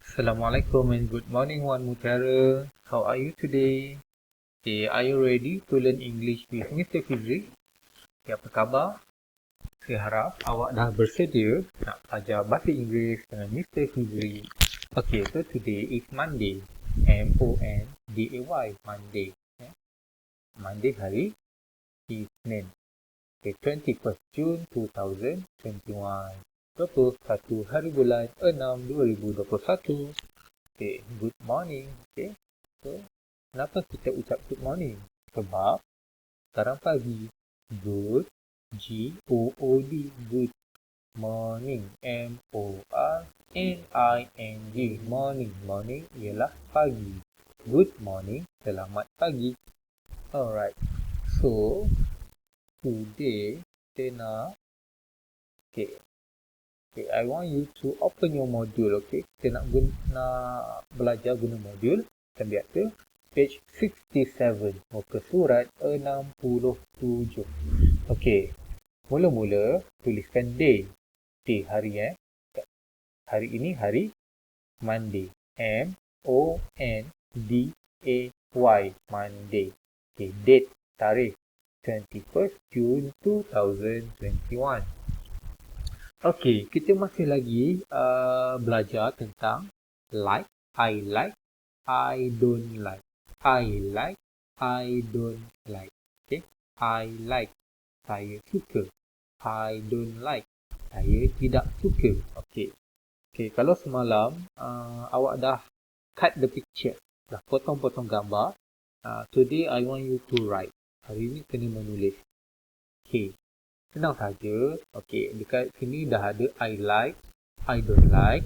Assalamualaikum and good morning Wan Mutiara. How are you today? Okay, are you ready to learn English with Mr. Fizri? Okay, apa khabar? Saya harap awak dah bersedia nak belajar bahasa Inggeris dengan Mr. Fizri. Okay, so today is Monday. M-O-N-D-A-Y, Monday. Monday hari Isnin. Okay, 21st June 2021. Berapa? 1 hari bulan 6 2021. Okay, good morning. Okay, so kenapa kita ucap good morning? Sebab sekarang pagi. Good, G-O-O-D, good morning, M-O-R-N-I-N-G, morning. Morning ialah pagi. Good morning, selamat pagi. Alright, so today kita nak Okay, I want you to open your module, okay? Kita nak belajar guna modul. Kita biasa page 67, muka surat 67. Okay, mula-mula tuliskan day. Day, hari Hari ini hari Monday. M-O-N-D-A-Y, Monday. Okay, date, tarikh 21st June 2021. Okay, kita masih lagi belajar tentang like, I like, I don't like. I like, I don't like. Okay, I like, saya suka. I don't like, saya tidak suka. Okay, kalau semalam awak dah cut the picture, dah potong-potong gambar, today I want you to write. Hari ini kena menulis. Okay, senang saja. Okay, dekat sini dah ada I like, I don't like.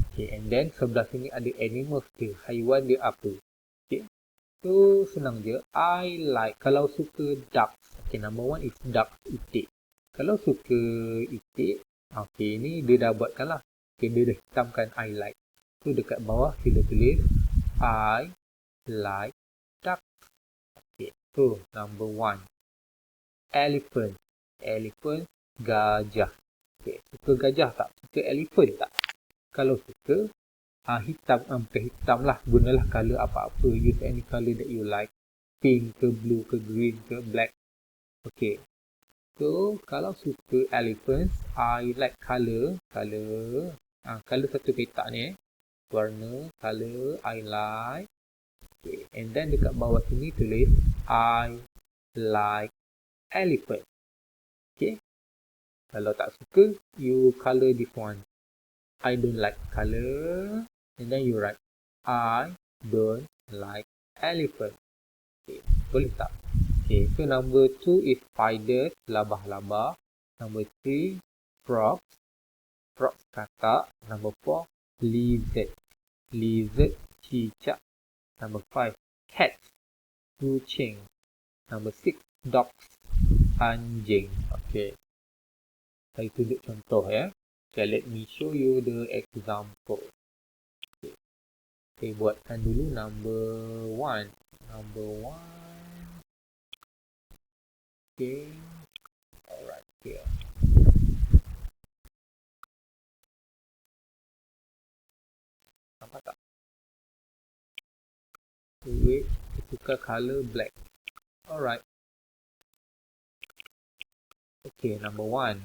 Okay, and then sebelah sini ada animals dia, haiwan dia apa. Okay, so senang je. I like, kalau suka ducks. Okay, number one is duck, itik. Kalau suka itik, okay, ni dia dah buatkan lah. Okay, dia dah hitamkan I like. So dekat bawah sila tulis I like ducks. Okay, so number one, elephant. Elephant, gajah. Okay, suka gajah tak? Suka elephant tak? Kalau suka, hitam, bukan hitam lah. Gunalah colour apa-apa. Use any colour that you like. Pink ke, blue ke, green ke, black. Okay. So, kalau suka elephants, I like colour. Colour satu petak ni. Warna, colour, I like. Okay. And then dekat bawah sini tulis I like elephant. Okay. Kalau tak suka, you colour this one. I don't like colour. And then you write I don't like elephant. Okay, boleh tak? Okay, so number 2 is spiders, labah-labah. Number 3, frogs. Frogs katak. Number 4, lizard. Lizard, cicak. Number 5, cats. Kucing. Number 6, dogs. Anjing. Okay. Saya tunjuk contoh ya. Okay, let me show you the example. Okay, buatkan dulu number 1. Number 1. Okay. Alright, here. Nampak tak? Wait, kita tukar colour black. Alright. Okay, number 1.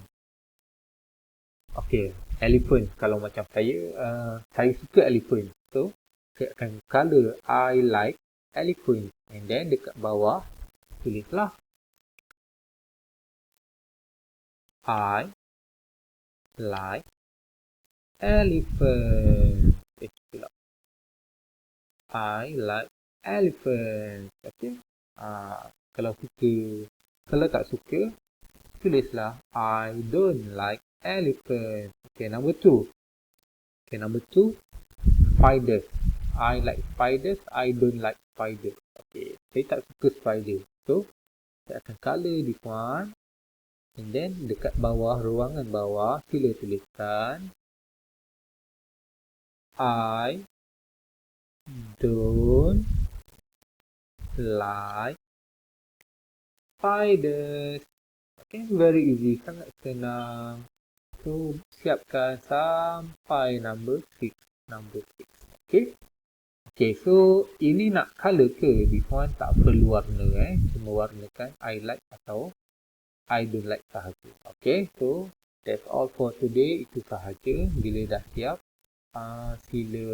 Okay, elephant. Kalau macam saya suka elephant. So, saya akan colour I like elephant. And then dekat bawah, tulislah I like elephant. I like elephant. Okay. Kalau suka. Kalau tak suka, tulislah I don't like elephant. Okay, number 2. Okay, number 2, spiders. I like spiders. I don't like spiders. Okay, saya tak suka spider. So, saya akan colour this one. And then, dekat bawah, ruangan bawah, sila tuliskan I don't like spiders. Okay, very easy. Sangat senang. So, siapkan sampai number 6. Number 6. Okay. Okay, so ini nak color ke? This one tak perlu warna cuma warnakan I like atau I don't like sahaja. Okay, so that's all for today. Itu sahaja. Bila dah siap, sila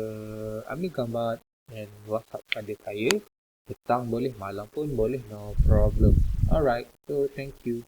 ambil gambar dan WhatsApp pada saya. Petang boleh, malam pun boleh, no problem. Alright, so thank you.